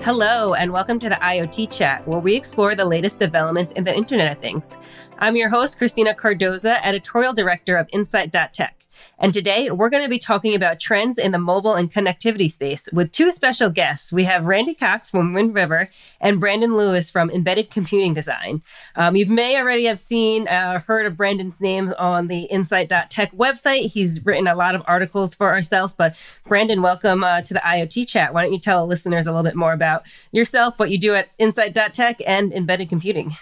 Hello, and welcome to the IoT Chat, where we explore the latest developments in the Internet of Things. I'm your host, Christina Cardoza, Editorial Director of insight.tech. And today, we're going to be talking about trends in the mobile and connectivity space with two special guests. We have Randy Cox from Wind River and Brandon Lewis from Embedded Computing Design. You may already have seen, heard of Brandon's names on the insight.tech website. He's written a lot of articles for ourselves. But Brandon, welcome to the IoT Chat. Why don't you tell listeners a little bit more about yourself, what you do at insight.tech and embedded computing?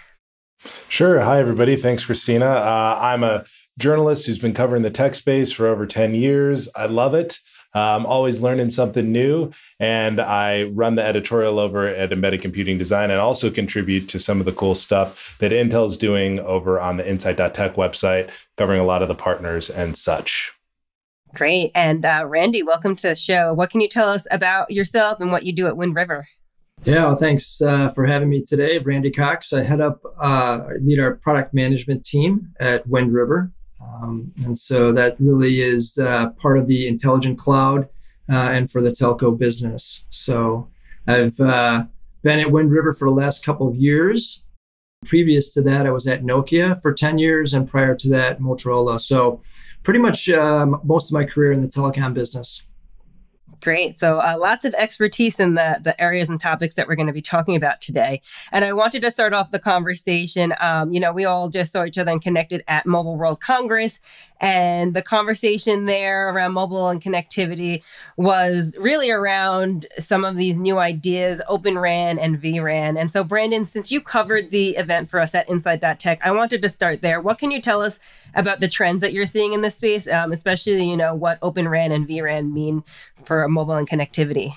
Sure. Hi, everybody. Thanks, Christina. I'm a journalist who's been covering the tech space for over 10 years. I love it. I'm always learning something new. And I run the editorial over at Embedded Computing Design and also contribute to some of the cool stuff that Intel's doing over on the insight.tech website, covering a lot of the partners and such. Great. And Randy, welcome to the show. What can you tell us about yourself and what you do at Wind River? Yeah, well, thanks for having me today. Randy Cox. I lead our product management team at Wind River. And so that really is part of the intelligent cloud and for the telco business. So I've been at Wind River for the last couple of years. Previous to that, I was at Nokia for 10 years, and prior to that, Motorola. So pretty much most of my career in the telecom business. Great. So lots of expertise in the areas and topics that we're going to be talking about today. And I wanted to start off the conversation. We all just saw each other and connected at Mobile World Congress. And the conversation there around mobile and connectivity was really around some of these new ideas, Open RAN and vRAN. And so, Brandon, since you covered the event for us at insight.tech, I wanted to start there. What can you tell us about the trends that you're seeing in this space, especially, what Open RAN and vRAN mean for mobile and connectivity?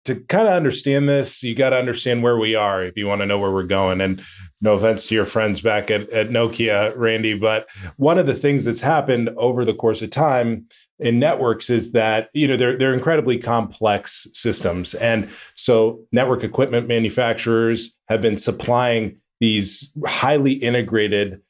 To kind of understand this, you got to understand where we are if you want to know where we're going. And no offense to your friends back at Nokia, Randy, but one of the things that's happened over the course of time in networks is that, they're incredibly complex systems. And so network equipment manufacturers have been supplying these highly integrated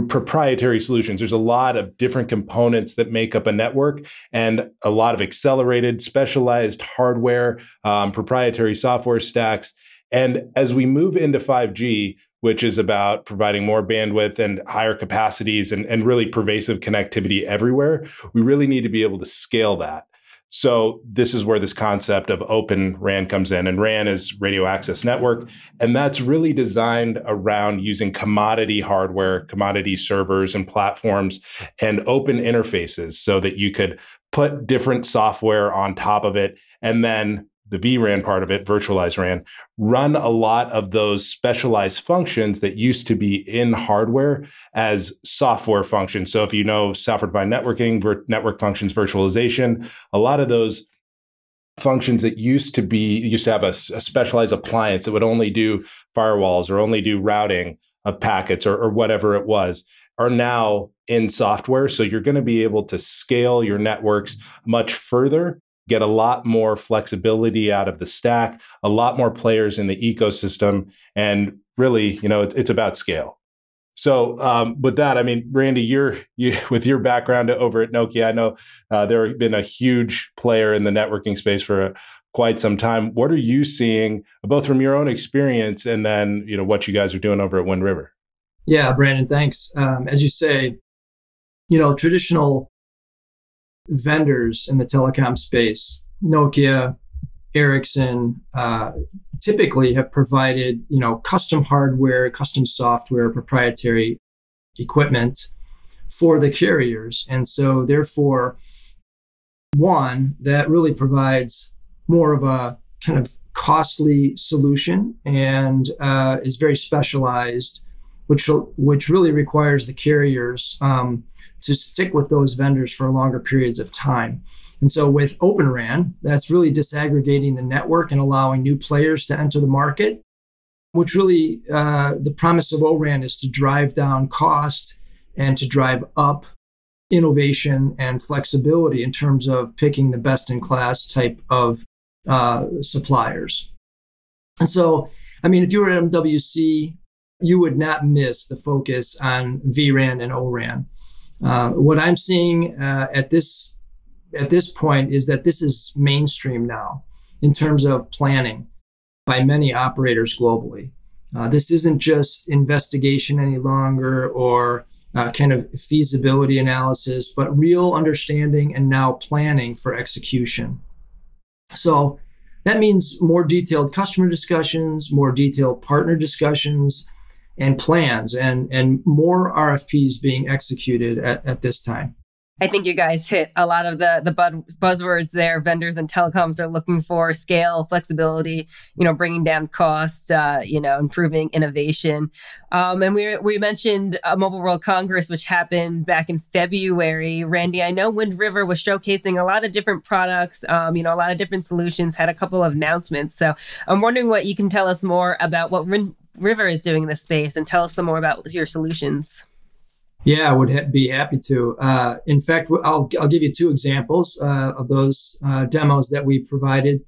proprietary solutions. There's a lot of different components that make up a network and a lot of accelerated, specialized hardware, proprietary software stacks. And as we move into 5G, which is about providing more bandwidth and higher capacities and really pervasive connectivity everywhere, we really need to be able to scale that. So this is where this concept of Open RAN comes in. And RAN is radio access network. And that's really designed around using commodity hardware, commodity servers and platforms, and open interfaces so that you could put different software on top of it. And then the vRAN part of it, virtualized RAN, run a lot of those specialized functions that used to be in hardware as software functions. So if you know software-defined networking, network functions virtualization, a lot of those functions that used to have a specialized appliance that would only do firewalls or only do routing of packets or whatever it was, are now in software. So you're going to be able to scale your networks much further, get a lot more flexibility out of the stack, a lot more players in the ecosystem, and really, it's about scale. So with that, Randy, you with your background over at Nokia, I know there have been a huge player in the networking space for quite some time. What are you seeing, both from your own experience and then what you guys are doing over at Wind River? Yeah, Brandon, thanks. As you say, traditional vendors in the telecom space, Nokia, Ericsson, typically have provided, custom hardware, custom software, proprietary equipment for the carriers. And so therefore, one, that really provides more of a kind of costly solution and is very specialized, which really requires the carriers to stick with those vendors for longer periods of time. And so with Open RAN, that's really disaggregating the network and allowing new players to enter the market, which really, the promise of O-RAN is to drive down cost and to drive up innovation and flexibility in terms of picking the best-in-class type of suppliers. And so, if you were at MWC, you would not miss the focus on vRAN and O-RAN. What I'm seeing at this point is that this is mainstream now in terms of planning. by many operators globally. This isn't just investigation any longer or kind of feasibility analysis, but real understanding and now planning for execution. So that means more detailed customer discussions, more detailed partner discussions and plans, and more RFPs being executed at this time. I think you guys hit a lot of the buzzwords there. Vendors and telecoms are looking for scale, flexibility, bringing down cost, improving innovation. And we mentioned Mobile World Congress, which happened back in February. Randy, I know Wind River was showcasing a lot of different products, a lot of different solutions, had a couple of announcements. So I'm wondering what you can tell us more about what Wind River is doing in this space and tell us some more about your solutions. Yeah, I would be happy to. In fact, I'll give you two examples of those demos that we provided.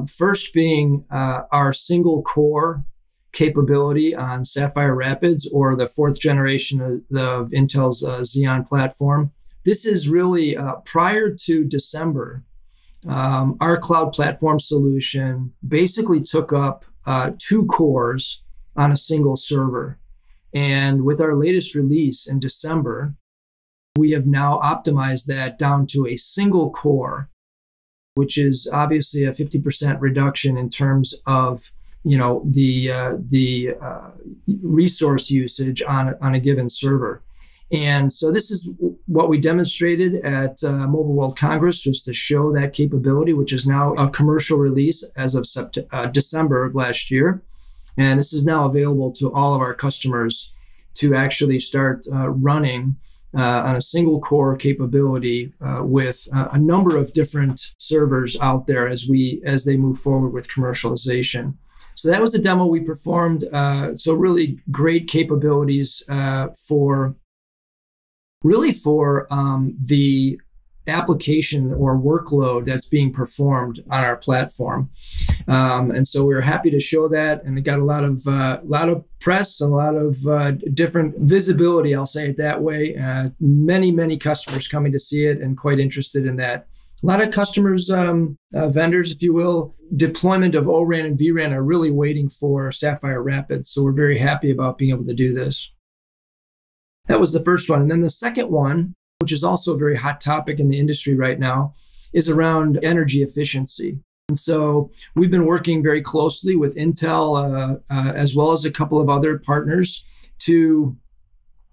First being our single core capability on Sapphire Rapids, or the fourth generation of Intel's Xeon platform. This is really prior to December. Our cloud platform solution basically took up 2 cores on a single server. And with our latest release in December, we have now optimized that down to a single core, which is obviously a 50% reduction in terms of the resource usage on a given server. And so this is what we demonstrated at Mobile World Congress, just to show that capability, which is now a commercial release as of December of last year. And this is now available to all of our customers to actually start running on a single core capability with a number of different servers out there as they move forward with commercialization. So that was a demo we performed. So really great capabilities for the application or workload that's being performed on our platform. And so we were happy to show that, and it got a lot of press and a lot of different visibility, I'll say it that way. Many customers coming to see it and quite interested in that. A lot of customers, vendors, if you will, deployment of ORAN and vRAN are really waiting for Sapphire Rapids. So we're very happy about being able to do this. That was the first one. And then the second one, which is also a very hot topic in the industry right now, is around energy efficiency. And so we've been working very closely with Intel, as well as a couple of other partners, to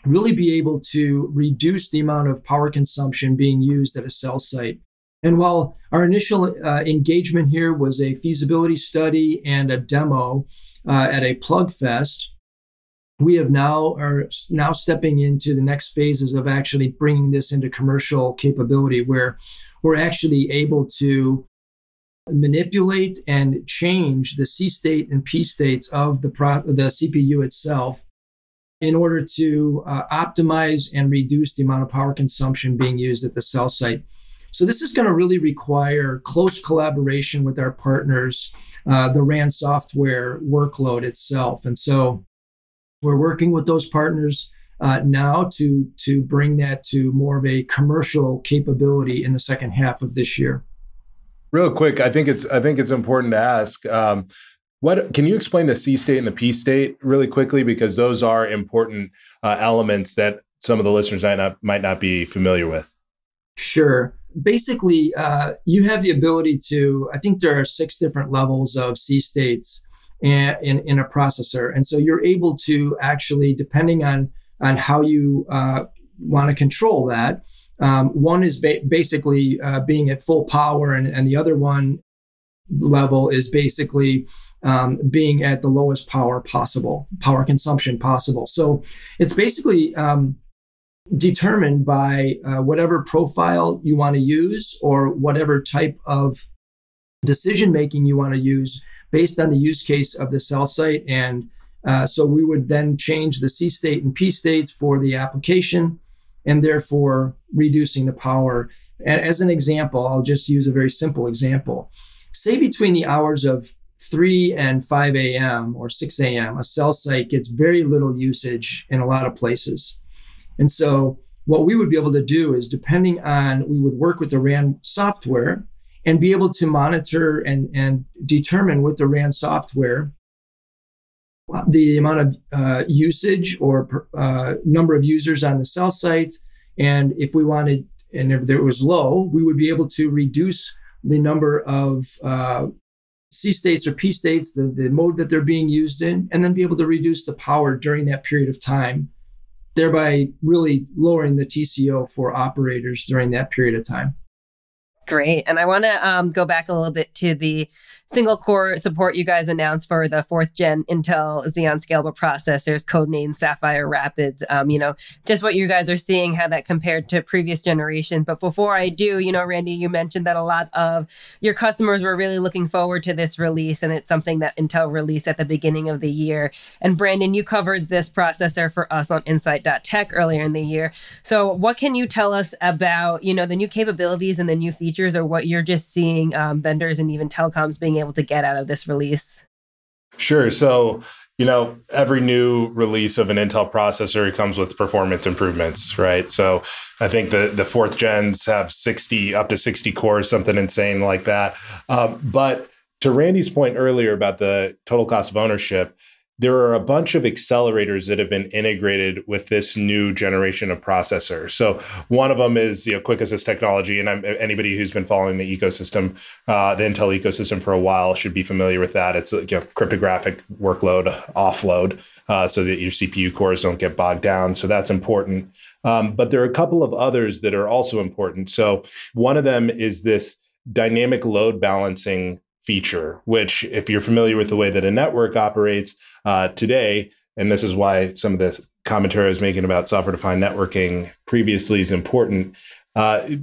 really be able to reduce the amount of power consumption being used at a cell site. And while our initial engagement here was a feasibility study and a demo at a Plug Fest, we are now stepping into the next phases of actually bringing this into commercial capability, where we're actually able to manipulate and change the C state and P states of the CPU itself in order to optimize and reduce the amount of power consumption being used at the cell site. So this is going to really require close collaboration with our partners, the RAN software workload itself. And so we're working with those partners now to bring that to more of a commercial capability in the second half of this year. Real quick, I think it's important to ask, what can you explain the C state and the P state really quickly, because those are important elements that some of the listeners might not be familiar with. Sure. Basically, you have the ability to, I think there are 6 different levels of C states in a processor. And so you're able to actually, depending on how you want to control that, one is basically being at full power, and the other one level is basically being at the lowest power consumption possible. So it's basically determined by whatever profile you want to use or whatever type of decision making you want to use based on the use case of the cell site. And so we would then change the C state and P states for the application, and therefore reducing the power. And as an example, I'll just use a very simple example. Say between the hours of 3 and 5 a.m. or 6 a.m., a cell site gets very little usage in a lot of places. And so what we would be able to do is, we would work with the RAN software and be able to monitor and determine with the RAN software the amount of usage or number of users on the cell site. And if we wanted, and if it was low, we would be able to reduce the number of C states or P states, the mode that they're being used in, and then be able to reduce the power during that period of time, thereby really lowering the TCO for operators during that period of time. Great. And I want to go back a little bit to the single core support you guys announced for the 4th gen Intel Xeon scalable processors, codenamed Sapphire Rapids. Just what you guys are seeing, how that compared to previous generation. But before I do, Randy, you mentioned that a lot of your customers were really looking forward to this release, and it's something that Intel released at the beginning of the year. And Brandon, you covered this processor for us on insight.tech earlier in the year. So what can you tell us about, the new capabilities and the new features, or what you're just seeing vendors and even telecoms being able to get out of this release? Sure. So, every new release of an Intel processor comes with performance improvements, right? So I think the 4th gens have up to 60 cores, something insane like that. But to Randy's point earlier about the total cost of ownership, there are a bunch of accelerators that have been integrated with this new generation of processor. So one of them is quick assist technology, and anybody who's been following the ecosystem, the Intel ecosystem for a while, should be familiar with that. It's cryptographic workload offload, so that your CPU cores don't get bogged down. So that's important. But there are a couple of others that are also important. So one of them is this dynamic load balancing feature, which, if you're familiar with the way that a network operates today, and this is why some of the commentary I was making about software-defined networking previously is important,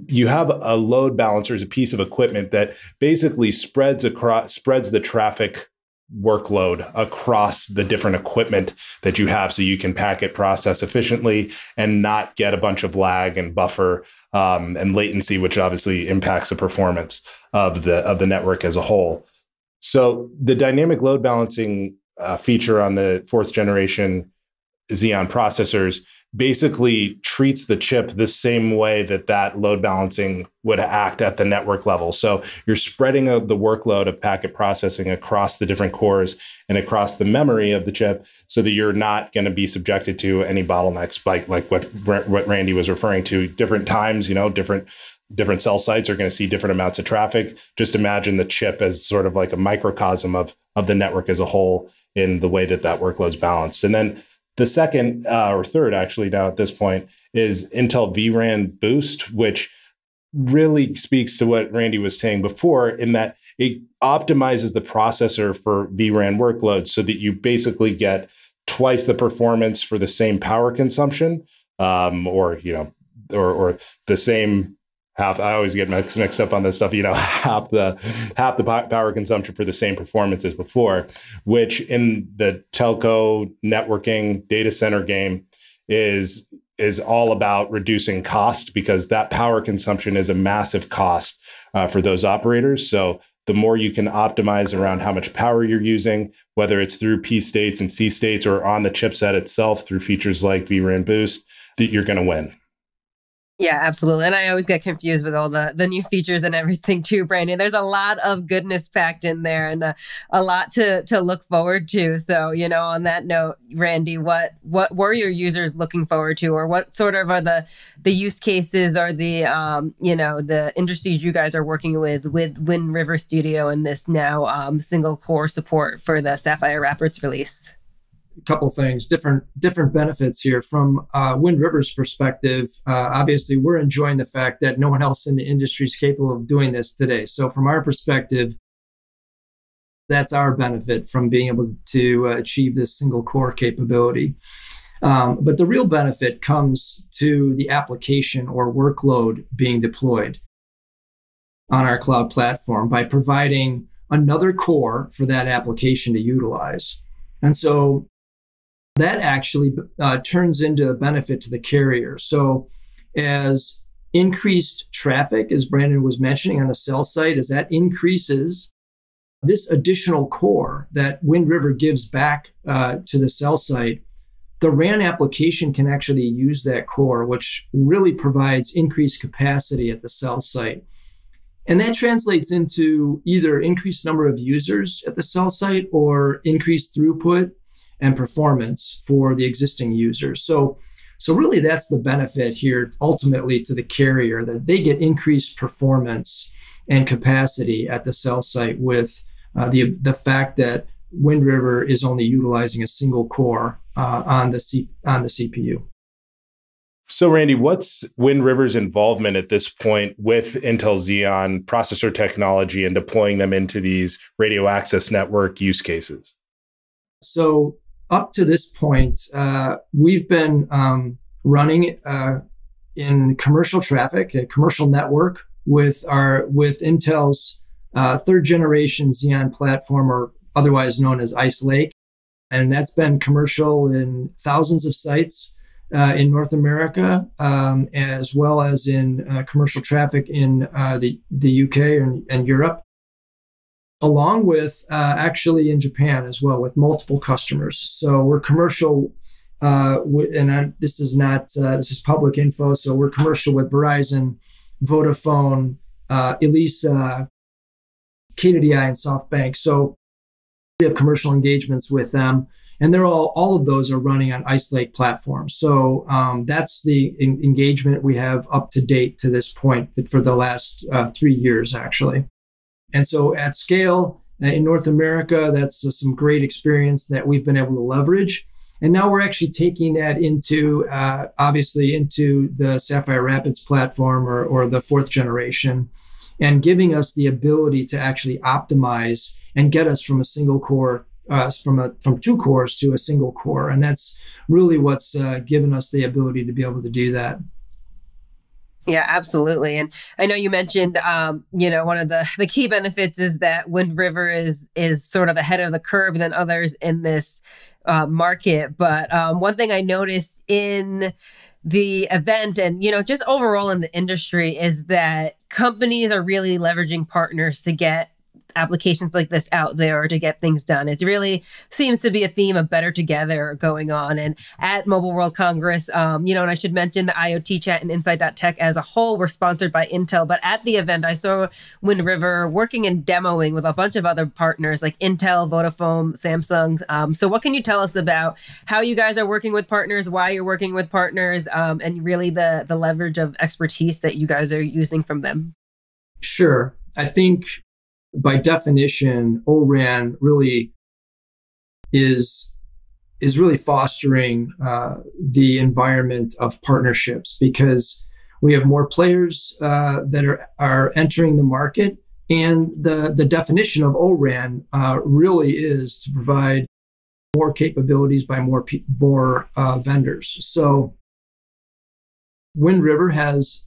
you have a load balancer as a piece of equipment that basically spreads the traffic workload across the different equipment that you have, so you can packet process efficiently and not get a bunch of lag and buffer and latency, which obviously impacts the performance of the network as a whole. So the dynamic load balancing feature on the 4th generation Xeon processors basically treats the chip the same way that load balancing would act at the network level. So you're spreading the workload of packet processing across the different cores and across the memory of the chip, so that you're not going to be subjected to any bottlenecks like what Randy was referring to. Different times, different cell sites are going to see different amounts of traffic. Just imagine the chip as sort of like a microcosm of the network as a whole in the way that workload's balanced. And then the second or third, actually, now at this point, is Intel vRAN Boost, which really speaks to what Randy was saying before, in that it optimizes the processor for vRAN workloads so that you basically get twice the performance for the same power consumption, or the same half. I always get mixed up on this stuff. Half the power consumption for the same performance as before, which in the telco networking data center game is all about reducing cost, because that power consumption is a massive cost for those operators. So the more you can optimize around how much power you're using, whether it's through P states and C states or on the chipset itself through features like vRAN Boost, that you're going to win. Yeah, absolutely. And I always get confused with all the new features and everything too, Brandon. There's a lot of goodness packed in there, and a lot to look forward to. So, on that note, Randy, what were your users looking forward to, or what sort of are the use cases or the industries you guys are working with Wind River Studio and this now single core support for the Sapphire Rapids release? A couple things, different benefits here from Wind River's perspective. Obviously, we're enjoying the fact that no one else in the industry is capable of doing this today. So from our perspective, that's our benefit from being able to achieve this single core capability. But the real benefit comes to the application or workload being deployed on our cloud platform by providing another core for that application to utilize. And so that actually turns into a benefit to the carrier. So as increased traffic, as Brandon was mentioning on the cell site, as that increases, this additional core that Wind River gives back to the cell site, the RAN application can actually use that core, which really provides increased capacity at the cell site. And that translates into either increased number of users at the cell site or increased throughput and performance for the existing users. So really that's the benefit here ultimately to the carrier, that they get increased performance and capacity at the cell site with the fact that Wind River is only utilizing a single core on the CPU. So, Randy, what's Wind River's involvement at this point with Intel Xeon processor technology and deploying them into these radio access network use cases? So, up to this point, we've been running in commercial traffic, a commercial network with Intel's third generation Xeon platform, or otherwise known as Ice Lake, and that's been commercial in thousands of sites in North America, as well as in commercial traffic in the UK and Europe, along with actually in Japan as well, with multiple customers. So we're commercial, this is public info. So we're commercial with Verizon, Vodafone, Elisa, KDDI, and SoftBank. So we have commercial engagements with them. And they're all of those are running on Ice Lake platforms. So that's the engagement we have up to date to this point for the last 3 years, actually. And so at scale in North America, that's some great experience that we've been able to leverage. And now we're actually taking that into, obviously, into the Sapphire Rapids platform or the fourth generation, and giving us the ability to actually optimize and get us from a single core from two cores to a single core. And that's really what's given us the ability to be able to do that. Yeah, absolutely. And I know you mentioned, one of the key benefits is that Wind River is sort of ahead of the curve than others in this market. But one thing I noticed in the event and, just overall in the industry is that companies are really leveraging partners to get applications like this out there to get things done. It really seems to be a theme of better together going on. And at Mobile World Congress, and I should mention the IoT chat and insight.tech as a whole were sponsored by Intel. But at the event, I saw Wind River working and demoing with a bunch of other partners like Intel, Vodafone, Samsung. So what can you tell us about how you guys are working with partners, why you're working with partners, and really the leverage of expertise that you guys are using from them? Sure. I think by definition, O-RAN really is really fostering the environment of partnerships, because we have more players that are entering the market, and the definition of O-RAN really is to provide more capabilities by more vendors. So Wind River has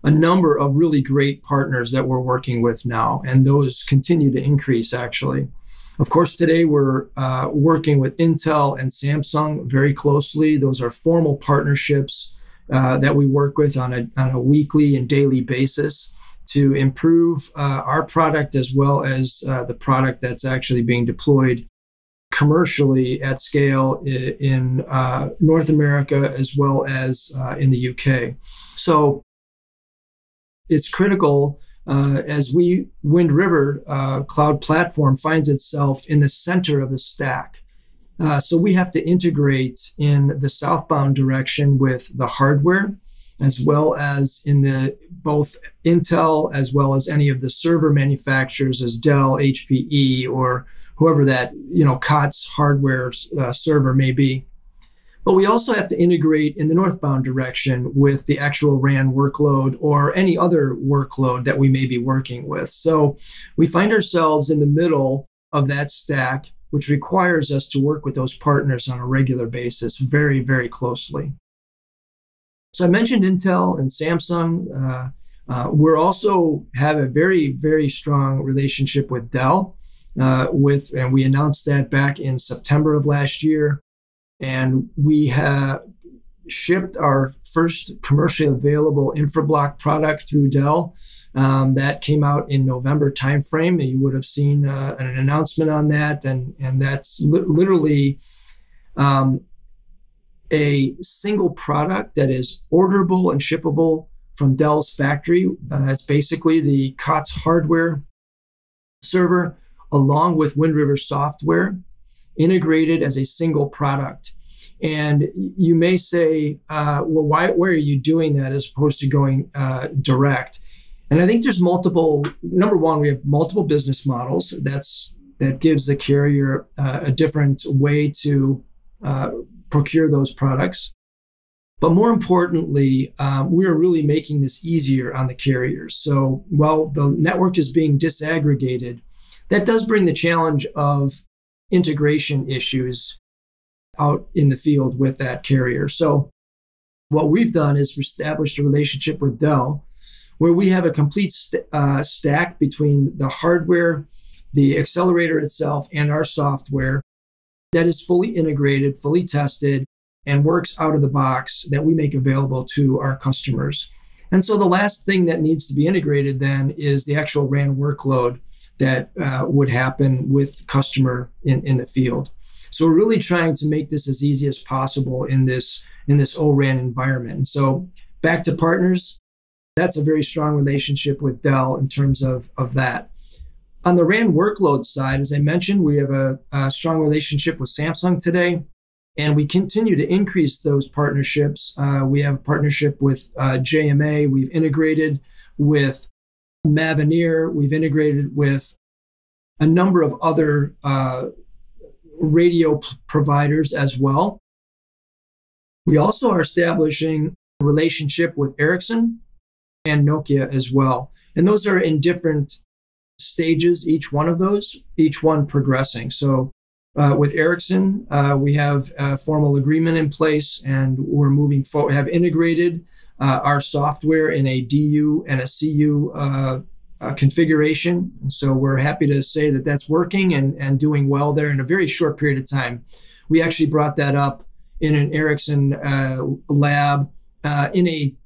a number of really great partners that we're working with now, and those continue to increase, actually. Of course, today we're working with Intel and Samsung very closely. Those are formal partnerships that we work with on a weekly and daily basis to improve our product as well as the product that's actually being deployed commercially at scale in North America as well as in the UK. So it's critical as Wind River cloud platform finds itself in the center of the stack. So we have to integrate in the southbound direction with the hardware, as well as in both Intel, as well as any of the server manufacturers as Dell, HPE, or whoever that COTS hardware server may be. But we also have to integrate in the northbound direction with the actual RAN workload or any other workload that we may be working with. So we find ourselves in the middle of that stack, which requires us to work with those partners on a regular basis very, very closely. So I mentioned Intel and Samsung. We also have a very, very strong relationship with Dell, and we announced that back in September of last year. And we have shipped our first commercially available InfraBlock product through Dell. That came out in November timeframe. You would have seen an announcement on that. And that's literally a single product that is orderable and shippable from Dell's factory. It's basically the COTS hardware server along with Wind River software integrated as a single product. And you may say, well, why are you doing that as opposed to going direct? And I think there's number one, we have multiple business models. That gives the carrier a different way to procure those products. But more importantly, we are really making this easier on the carriers. So while the network is being disaggregated, that does bring the challenge of integration issues out in the field with that carrier. So what we've done is established a relationship with Dell where we have a complete stack between the hardware, the accelerator itself, and our software that is fully integrated, fully tested, and works out of the box that we make available to our customers. And so the last thing that needs to be integrated then is the actual RAN workload that would happen with customer in the field. So we're really trying to make this as easy as possible in this O-RAN environment. And so back to partners, that's a very strong relationship with Dell in terms of that. On the RAN workload side, as I mentioned, we have a strong relationship with Samsung today, and we continue to increase those partnerships. We have a partnership with JMA. We've integrated with Mavenir. We've integrated with a number of other radio providers as well. We also are establishing a relationship with Ericsson and Nokia as well. And those are in different stages, each one of those, each one progressing. So with Ericsson, we have a formal agreement in place, and we're moving forward, have integrated our software in a DU and a CU configuration. And so we're happy to say that that's working and doing well there in a very short period of time. We actually brought that up in an Ericsson lab in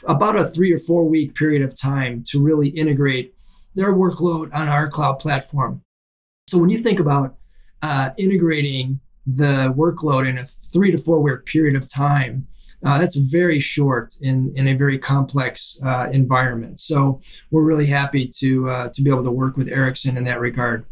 about a 3 or 4 week period of time to really integrate their workload on our cloud platform. So when you think about integrating the workload in a 3 to 4 week period of time, that's very short in a very complex environment. So we're really happy to be able to work with Ericsson in that regard.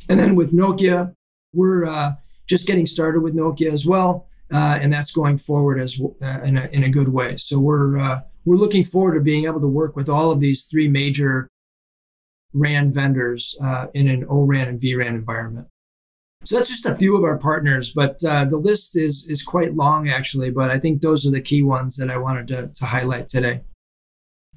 And then with Nokia, we're just getting started with Nokia as well, and that's going forward in a good way. So we're looking forward to being able to work with all of these 3 major RAN vendors in an O-RAN and vRAN environment. So that's just a few of our partners, but the list is quite long, actually. But I think those are the key ones that I wanted to highlight today.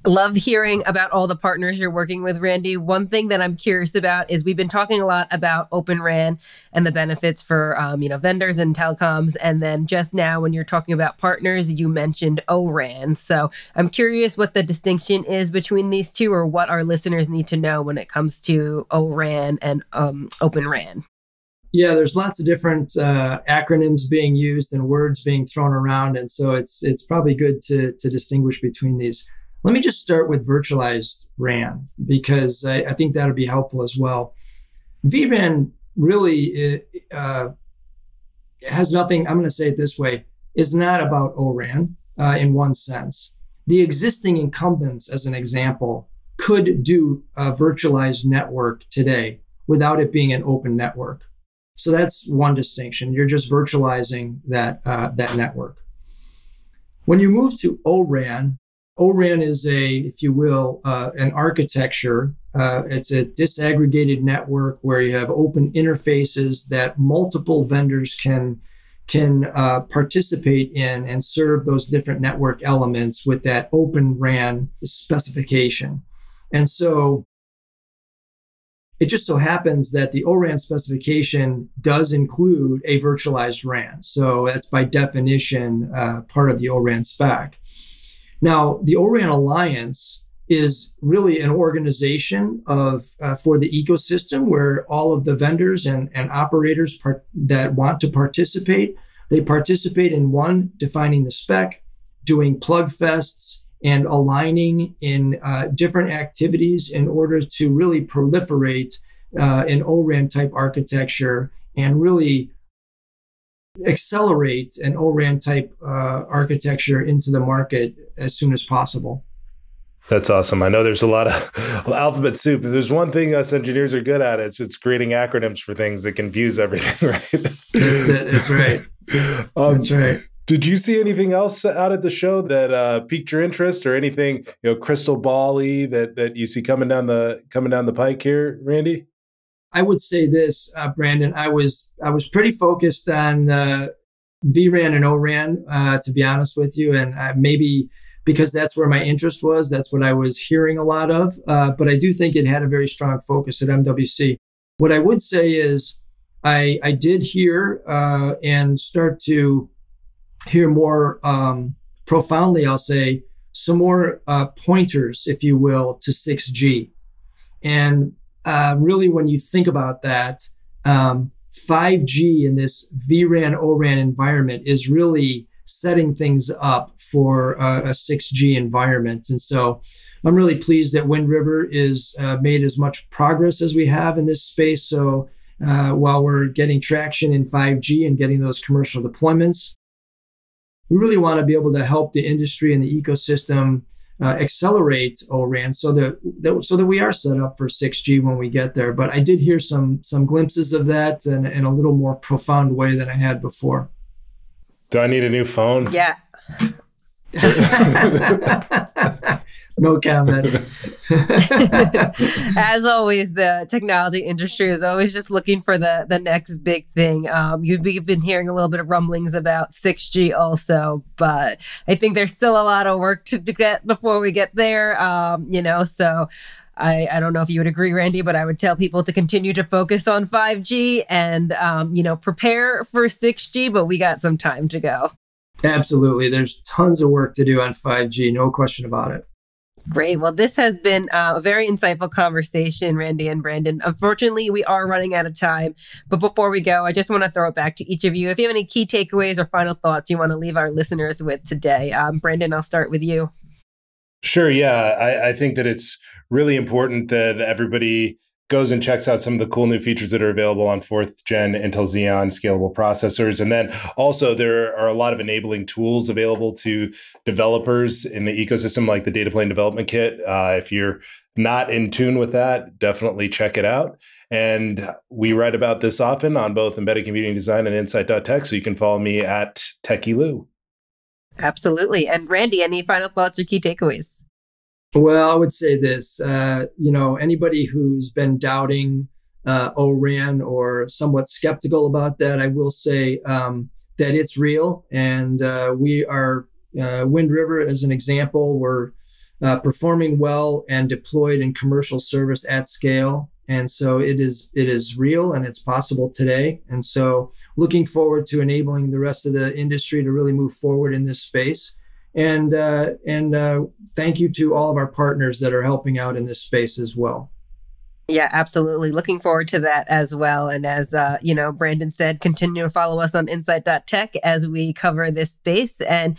Love hearing about all the partners you're working with, Randy. One thing that I'm curious about is we've been talking a lot about Open RAN and the benefits for vendors and telecoms. And then just now, when you're talking about partners, you mentioned O-RAN. So I'm curious what the distinction is between these two, or what our listeners need to know when it comes to O-RAN and Open RAN. Yeah, there's lots of different acronyms being used and words being thrown around. And so it's probably good to distinguish between these. Let me just start with virtualized RAN, because I think that'll be helpful as well. vRAN really has nothing, I'm going to say it this way, is not about O-RAN in one sense. The existing incumbents, as an example, could do a virtualized network today without it being an open network. So that's one distinction. You're just virtualizing that network. When you move to O-RAN, O-RAN is if you will, an architecture. It's a disaggregated network where you have open interfaces that multiple vendors can participate in and serve those different network elements with that Open RAN specification. And so it just so happens that the O-RAN specification does include a virtualized RAN. So that's by definition part of the O-RAN spec. Now, the O-RAN Alliance is really an organization for the ecosystem where all of the vendors and operators that want to participate, they participate in one, defining the spec, doing plug fests, and aligning in different activities in order to really proliferate an O-RAN type architecture and really accelerate an O-RAN type architecture into the market as soon as possible. That's awesome. I know there's a lot of alphabet soup. If there's one thing us engineers are good at, it's creating acronyms for things that confuse everything, right? That's right. That's right. Did you see anything else out of the show that piqued your interest, or anything, crystal ball-y that you see coming down the pike here, Randy? I would say this, Brandon. I was pretty focused on vRAN and ORAN, to be honest with you, and maybe because that's where my interest was, that's what I was hearing a lot of. But I do think it had a very strong focus at MWC. What I would say is I did hear and start to hear more profoundly, I'll say, some more pointers, if you will, to 6G. And really, when you think about that, 5G in this vRAN, ORAN environment is really setting things up for a 6G environment. And so I'm really pleased that Wind River is made as much progress as we have in this space. So while we're getting traction in 5G and getting those commercial deployments, we really want to be able to help the industry and the ecosystem accelerate ORAN so that we are set up for 6G when we get there. But I did hear some glimpses of that in a little more profound way than I had before. Do I need a new phone? Yeah. No comment. As always, the technology industry is always just looking for the next big thing. You've been hearing a little bit of rumblings about 6G also, but I think there's still a lot of work to get before we get there. So I don't know if you would agree, Randy, but I would tell people to continue to focus on 5G and, prepare for 6G, but we got some time to go. Absolutely. There's tons of work to do on 5G. No question about it. Great. Well, this has been a very insightful conversation, Randy and Brandon. Unfortunately, we are running out of time. But before we go, I just want to throw it back to each of you. If you have any key takeaways or final thoughts you want to leave our listeners with today, Brandon, I'll start with you. Sure. Yeah, I think that it's really important that everybody goes and checks out some of the cool new features that are available on 4th gen Intel Xeon scalable processors. And then also there are a lot of enabling tools available to developers in the ecosystem, like the Data Plane Development Kit. If you're not in tune with that, definitely check it out. And we write about this often on both Embedded Computing Design and insight.tech. So you can follow me at TechieLou. Absolutely. And Randy, any final thoughts or key takeaways? Well, I would say this, anybody who's been doubting ORAN or somewhat skeptical about that, I will say that it's real. And we are, Wind River as an example, we're performing well and deployed in commercial service at scale. And so it is real and it's possible today. And so looking forward to enabling the rest of the industry to really move forward in this space. And thank you to all of our partners that are helping out in this space as well. Yeah, absolutely. Looking forward to that as well. And as, Brandon said, continue to follow us on insight.tech as we cover this space and,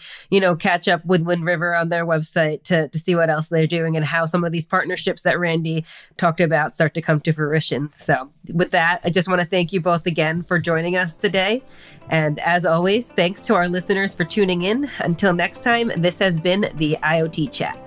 catch up with Wind River on their website to see what else they're doing and how some of these partnerships that Randy talked about start to come to fruition. So with that, I just want to thank you both again for joining us today. And as always, thanks to our listeners for tuning in. Until next time, this has been the IoT Chat.